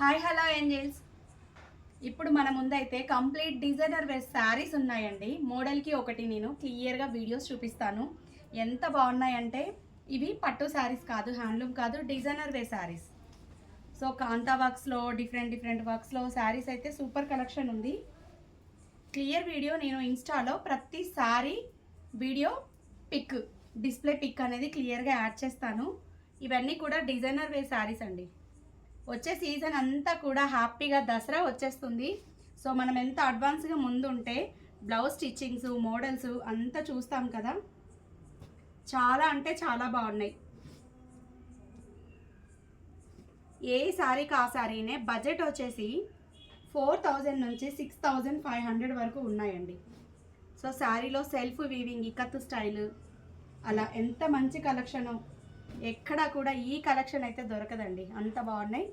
Hi hello angels. ఇప్పుడు మన ముందైతే కంప్లీట్ డిజైనర్ వేర్ శారీస్ ఉన్నాయండి. మోడల్కి ఒకటి నేను క్లియర్గా వీడియోస్ చూపిస్తాను. ఎంత బాగున్నాయంటే ఇవి పట్టు శారీస్ కాదు, హ్యాండ్లూమ్ కాదు, designer wear saris. So Kantha వర్క్స్లో డిఫరెంట్ వర్క్స్లో శారీస్ అయితే సూపర్ కలెక్షన్ ఉంది. క్లియర్ వీడియో నేను ఇన్స్టాలో ప్రతి sari video pic, display pic అనేది క్లియర్గా యాడ్ చేస్తాను. ఇవన్నీ కూడా డిజైనర్ వేర్ శారీస్ అండి. వచ్చే సీజన్ అంతా కూడా హ్యాపీగా దసరా వచ్చేస్తుంది. సో మనం ఎంత అడ్వాన్స్గా ముందుంటే బ్లౌజ్ స్టిచ్చింగ్స్, మోడల్స్ అంతా చూస్తాం కదా. చాలా అంటే చాలా బాగున్నాయి. ఏ శారీకి ఆ శారీనే బడ్జెట్ వచ్చేసి 4000 నుంచి 6500 వరకు ఉన్నాయండి. సో శారీలో సెల్ఫ్ వీవింగ్, ఇకత్తు స్టైల్, అలా ఎంత మంచి కలెక్షను. ఎక్కడా కూడా ఈ కలెక్షన్ అయితే దొరకదండి, అంత బాగున్నాయి.